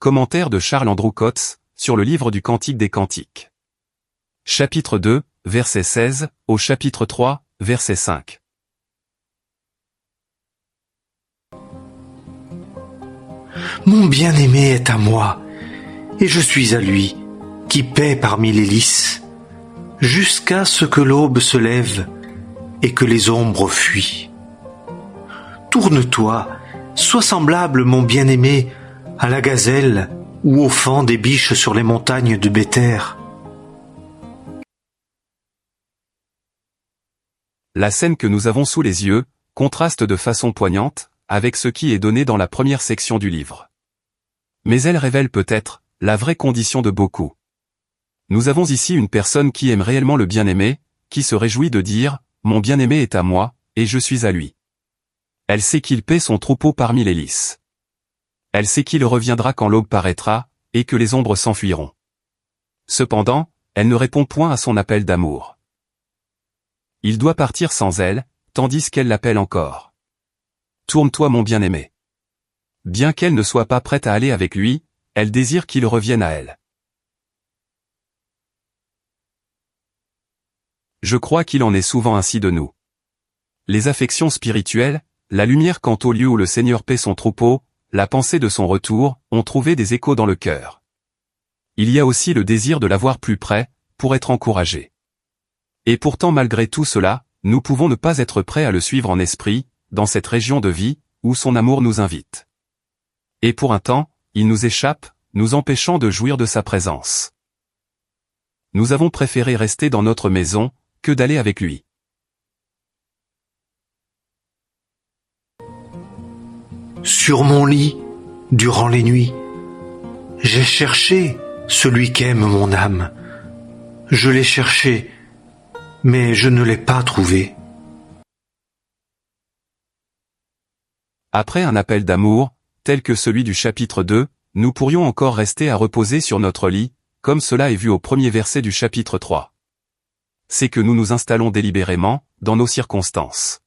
Commentaire de Charles Andrew Coates, sur le livre du Cantique des Cantiques. Chapitre 2, verset 16, au chapitre 3, verset 5. Mon bien-aimé est à moi, et je suis à lui, qui paît parmi les lys, jusqu'à ce que l'aube se lève et que les ombres fuient. Tourne-toi, sois semblable, mon bien-aimé, à la gazelle ou au faon des biches sur les montagnes de Béther. La scène que nous avons sous les yeux contraste de façon poignante avec ce qui est donné dans la première section du livre. Mais elle révèle peut-être la vraie condition de beaucoup. Nous avons ici une personne qui aime réellement le bien-aimé, qui se réjouit de dire « Mon bien-aimé est à moi, et je suis à lui ». Elle sait qu'il paît son troupeau parmi les lys. Elle sait qu'il reviendra quand l'aube paraîtra, et que les ombres s'enfuiront. Cependant, elle ne répond point à son appel d'amour. Il doit partir sans elle, tandis qu'elle l'appelle encore. Tourne-toi mon bien-aimé. Bien qu'elle ne soit pas prête à aller avec lui, elle désire qu'il revienne à elle. Je crois qu'il en est souvent ainsi de nous. Les affections spirituelles, la lumière quant au lieu où le Seigneur paît son troupeau, la pensée de son retour, ont trouvé des échos dans le cœur. Il y a aussi le désir de l'avoir plus près, pour être encouragé. Et pourtant malgré tout cela, nous pouvons ne pas être prêts à le suivre en esprit, dans cette région de vie, où son amour nous invite. Et pour un temps, il nous échappe, nous empêchant de jouir de sa présence. Nous avons préféré rester dans notre maison, que d'aller avec lui. Sur mon lit, durant les nuits, j'ai cherché celui qu'aime mon âme. Je l'ai cherché, mais je ne l'ai pas trouvé. Après un appel d'amour, tel que celui du chapitre 2, nous pourrions encore rester à reposer sur notre lit, comme cela est vu au premier verset du chapitre 3. C'est que nous nous installons délibérément, dans nos circonstances.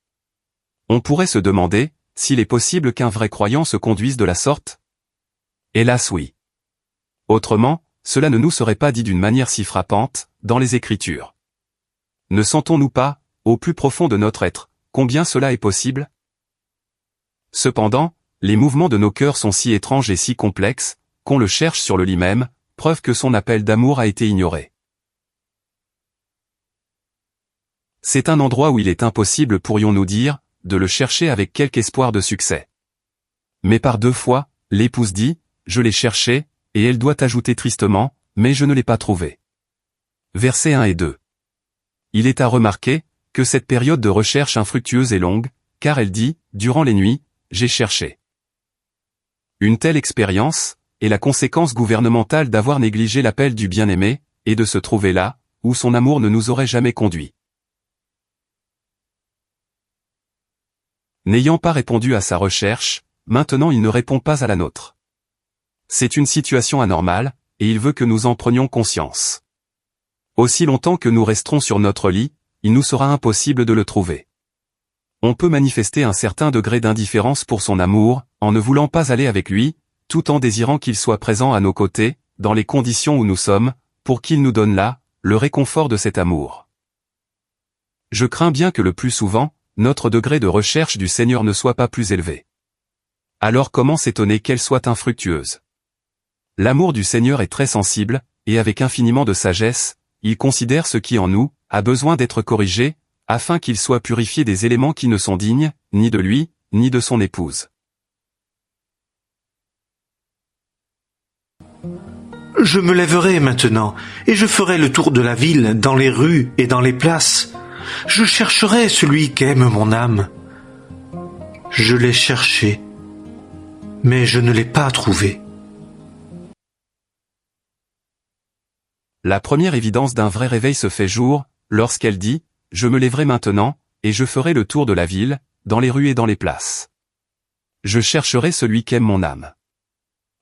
On pourrait se demander, s'il est possible qu'un vrai croyant se conduise de la sorte? Hélas oui. Autrement, cela ne nous serait pas dit d'une manière si frappante, dans les Écritures. Ne sentons-nous pas, au plus profond de notre être, combien cela est possible? Cependant, les mouvements de nos cœurs sont si étranges et si complexes, qu'on le cherche sur le lit même, preuve que son appel d'amour a été ignoré. C'est un endroit où il est impossible, pourrions-nous dire, de le chercher avec quelque espoir de succès. Mais par 2 fois, l'épouse dit, « Je l'ai cherché », et elle doit ajouter tristement, « Mais je ne l'ai pas trouvé ». Versets 1 et 2. Il est à remarquer, que cette période de recherche infructueuse est longue, car elle dit, « Durant les nuits, j'ai cherché ». Une telle expérience est la conséquence gouvernementale d'avoir négligé l'appel du bien-aimé, et de se trouver là, où son amour ne nous aurait jamais conduits. N'ayant pas répondu à sa recherche, maintenant il ne répond pas à la nôtre. C'est une situation anormale, et il veut que nous en prenions conscience. Aussi longtemps que nous resterons sur notre lit, il nous sera impossible de le trouver. On peut manifester un certain degré d'indifférence pour son amour, en ne voulant pas aller avec lui, tout en désirant qu'il soit présent à nos côtés, dans les conditions où nous sommes, pour qu'il nous donne là, le réconfort de cet amour. Je crains bien que le plus souvent, notre degré de recherche du Seigneur ne soit pas plus élevé. Alors comment s'étonner qu'elle soit infructueuse? L'amour du Seigneur est très sensible, et avec infiniment de sagesse, il considère ce qui en nous a besoin d'être corrigé, afin qu'il soit purifié des éléments qui ne sont dignes, ni de lui, ni de son épouse. Je me lèverai maintenant, et je ferai le tour de la ville, dans les rues et dans les places. Je chercherai celui qu'aime mon âme. Je l'ai cherché, mais je ne l'ai pas trouvé. La première évidence d'un vrai réveil se fait jour, lorsqu'elle dit, « Je me lèverai maintenant, et je ferai le tour de la ville, dans les rues et dans les places. Je chercherai celui qu'aime mon âme. »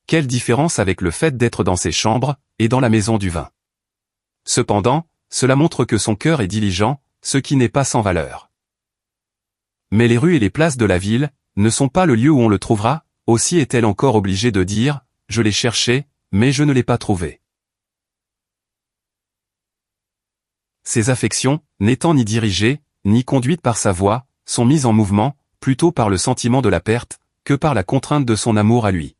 Quelle différence avec le fait d'être dans ses chambres, et dans la maison du vin. Cependant, cela montre que son cœur est diligent, ce qui n'est pas sans valeur. Mais les rues et les places de la ville ne sont pas le lieu où on le trouvera, aussi est-elle encore obligée de dire, je l'ai cherché, mais je ne l'ai pas trouvé. Ses affections, n'étant ni dirigées, ni conduites par sa voix, sont mises en mouvement, plutôt par le sentiment de la perte, que par la contrainte de son amour à lui.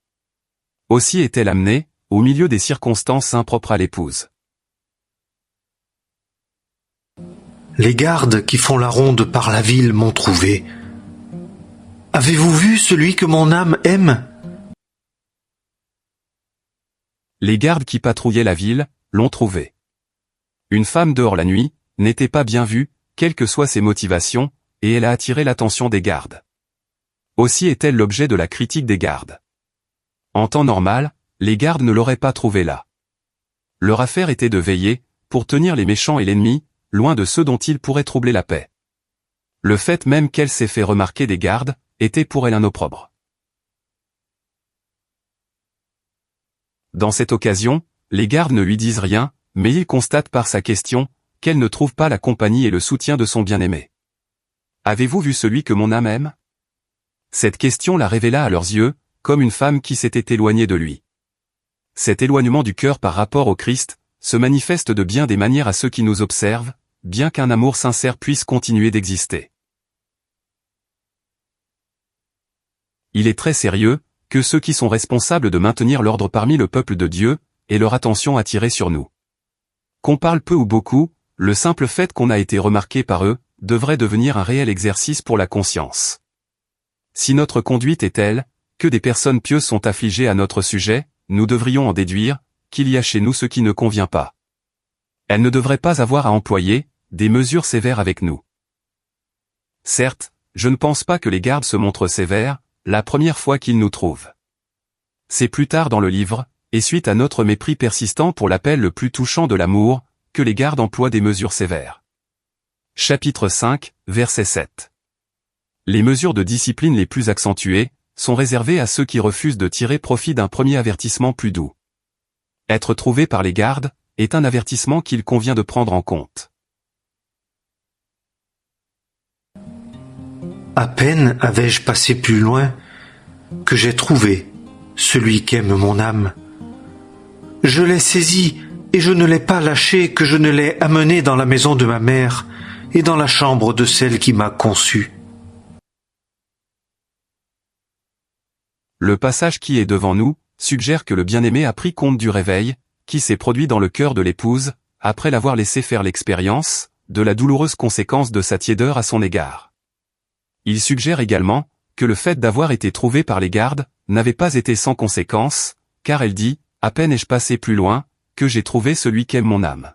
Aussi est-elle amenée, au milieu des circonstances impropres à l'épouse. Les gardes qui font la ronde par la ville m'ont trouvé. Avez-vous vu celui que mon âme aime? Les gardes qui patrouillaient la ville, l'ont trouvé. Une femme dehors la nuit, n'était pas bien vue, quelles que soient ses motivations, et elle a attiré l'attention des gardes. Aussi est-elle l'objet de la critique des gardes. En temps normal, les gardes ne l'auraient pas trouvée là. Leur affaire était de veiller, pour tenir les méchants et l'ennemi, loin de ceux dont ils pourraient troubler la paix. Le fait même qu'elle s'est fait remarquer des gardes, était pour elle un opprobre. Dans cette occasion, les gardes ne lui disent rien, mais ils constatent par sa question, qu'elle ne trouve pas la compagnie et le soutien de son bien-aimé. « Avez-vous vu celui que mon âme aime ?» Cette question la révéla à leurs yeux, comme une femme qui s'était éloignée de lui. Cet éloignement du cœur par rapport au Christ, se manifeste de bien des manières à ceux qui nous observent, bien qu'un amour sincère puisse continuer d'exister. Il est très sérieux, que ceux qui sont responsables de maintenir l'ordre parmi le peuple de Dieu, aient leur attention attirée sur nous. Qu'on parle peu ou beaucoup, le simple fait qu'on a été remarqué par eux, devrait devenir un réel exercice pour la conscience. Si notre conduite est telle, que des personnes pieuses sont affligées à notre sujet, nous devrions en déduire, qu'il y a chez nous ce qui ne convient pas. Elles ne devraient pas avoir à employer, des mesures sévères avec nous. Certes, je ne pense pas que les gardes se montrent sévères, la première fois qu'ils nous trouvent. C'est plus tard dans le livre, et suite à notre mépris persistant pour l'appel le plus touchant de l'amour, que les gardes emploient des mesures sévères. Chapitre 5, verset 7. Les mesures de discipline les plus accentuées, sont réservées à ceux qui refusent de tirer profit d'un premier avertissement plus doux. Être trouvé par les gardes, est un avertissement qu'il convient de prendre en compte. À peine avais-je passé plus loin, que j'ai trouvé celui qu'aime mon âme. Je l'ai saisi, et je ne l'ai pas lâché, que je ne l'ai amené dans la maison de ma mère, et dans la chambre de celle qui m'a conçu. Le passage qui est devant nous, suggère que le bien-aimé a pris compte du réveil, qui s'est produit dans le cœur de l'épouse, après l'avoir laissé faire l'expérience, de la douloureuse conséquence de sa tiédeur à son égard. Il suggère également, que le fait d'avoir été trouvé par les gardes, n'avait pas été sans conséquence, car elle dit, « À peine ai-je passé plus loin, que j'ai trouvé celui qu'aime mon âme. »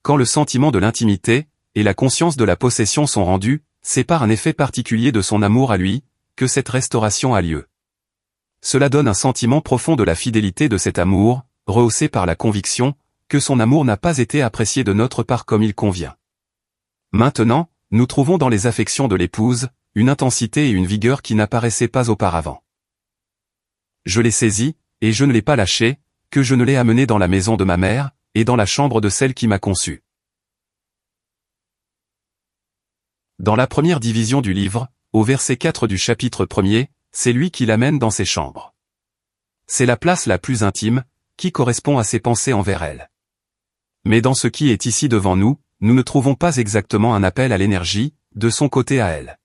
Quand le sentiment de l'intimité, et la conscience de la possession sont rendus, c'est par un effet particulier de son amour à lui, que cette restauration a lieu. Cela donne un sentiment profond de la fidélité de cet amour, rehaussé par la conviction, que son amour n'a pas été apprécié de notre part comme il convient. Maintenant, nous trouvons dans les affections de l'épouse, une intensité et une vigueur qui n'apparaissaient pas auparavant. Je l'ai saisi, et je ne l'ai pas lâché, que je ne l'ai amené dans la maison de ma mère, et dans la chambre de celle qui m'a conçu. Dans la première division du livre, au verset 4 du chapitre 1er, c'est lui qui l'amène dans ses chambres. C'est la place la plus intime, qui correspond à ses pensées envers elle. Mais dans ce qui est ici devant nous, nous ne trouvons pas exactement un appel à l'énergie, de son côté à elle.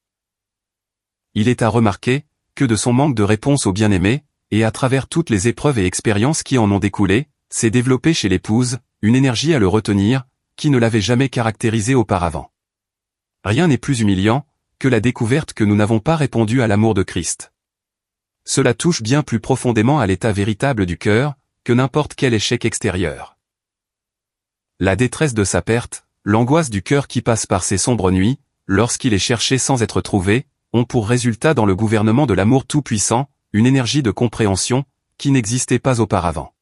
Il est à remarquer, que de son manque de réponse au bien-aimé, et à travers toutes les épreuves et expériences qui en ont découlé, s'est développée chez l'épouse, une énergie à le retenir, qui ne l'avait jamais caractérisé auparavant. Rien n'est plus humiliant, que la découverte que nous n'avons pas répondu à l'amour de Christ. Cela touche bien plus profondément à l'état véritable du cœur, que n'importe quel échec extérieur. La détresse de sa perte, l'angoisse du cœur qui passe par ces sombres nuits, lorsqu'il est cherché sans être trouvé, ont pour résultat dans le gouvernement de l'amour tout-puissant, une énergie de compréhension, qui n'existait pas auparavant.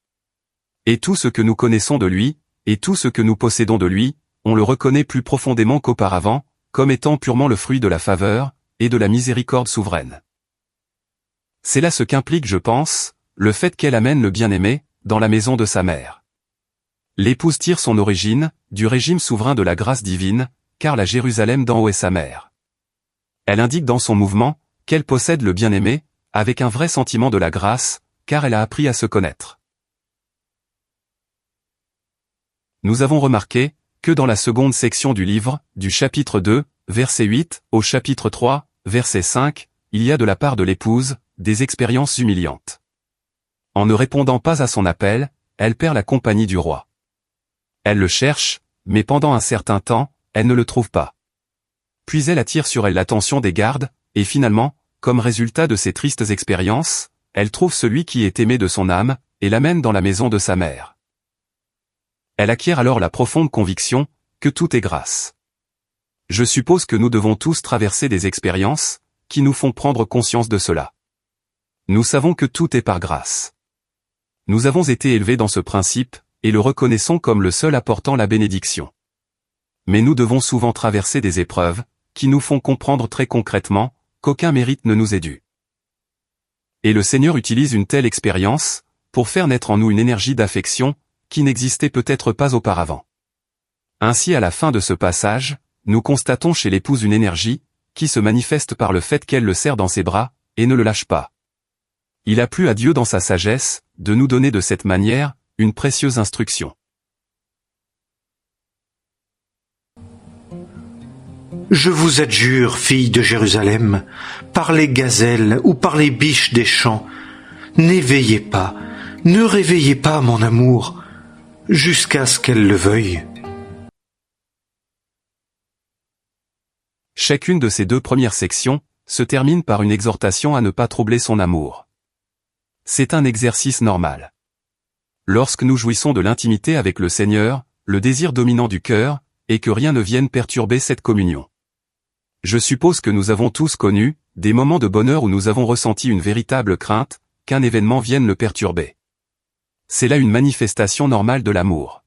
Et tout ce que nous connaissons de lui, et tout ce que nous possédons de lui, on le reconnaît plus profondément qu'auparavant, comme étant purement le fruit de la faveur, et de la miséricorde souveraine. C'est là ce qu'implique, je pense, le fait qu'elle amène le bien-aimé, dans la maison de sa mère. L'épouse tire son origine, du régime souverain de la grâce divine, car la Jérusalem d'en haut est sa mère. Elle indique dans son mouvement, qu'elle possède le bien-aimé, avec un vrai sentiment de la grâce, car elle a appris à se connaître. Nous avons remarqué que dans la seconde section du livre, du chapitre 2, verset 8, au chapitre 3, verset 5, il y a de la part de l'épouse, des expériences humiliantes. En ne répondant pas à son appel, elle perd la compagnie du roi. Elle le cherche, mais pendant un certain temps, elle ne le trouve pas. Puis elle attire sur elle l'attention des gardes, et finalement, comme résultat de ces tristes expériences, elle trouve celui qui est aimé de son âme, et l'amène dans la maison de sa mère. Elle acquiert alors la profonde conviction que tout est grâce. Je suppose que nous devons tous traverser des expériences qui nous font prendre conscience de cela. Nous savons que tout est par grâce. Nous avons été élevés dans ce principe, et le reconnaissons comme le seul apportant la bénédiction. Mais nous devons souvent traverser des épreuves qui nous font comprendre très concrètement qu'aucun mérite ne nous est dû. Et le Seigneur utilise une telle expérience pour faire naître en nous une énergie d'affection qui n'existait peut-être pas auparavant. Ainsi à la fin de ce passage, nous constatons chez l'épouse une énergie qui se manifeste par le fait qu'elle le serre dans ses bras et ne le lâche pas. Il a plu à Dieu dans sa sagesse de nous donner de cette manière une précieuse instruction. Je vous adjure, filles de Jérusalem, par les gazelles ou par les biches des champs, n'éveillez pas, ne réveillez pas mon amour, jusqu'à ce qu'elle le veuille. Chacune de ces deux premières sections se termine par une exhortation à ne pas troubler son amour. C'est un exercice normal. Lorsque nous jouissons de l'intimité avec le Seigneur, le désir dominant du cœur est que rien ne vienne perturber cette communion. Je suppose que nous avons tous connu des moments de bonheur où nous avons ressenti une véritable crainte qu'un événement vienne le perturber. C'est là une manifestation normale de l'amour.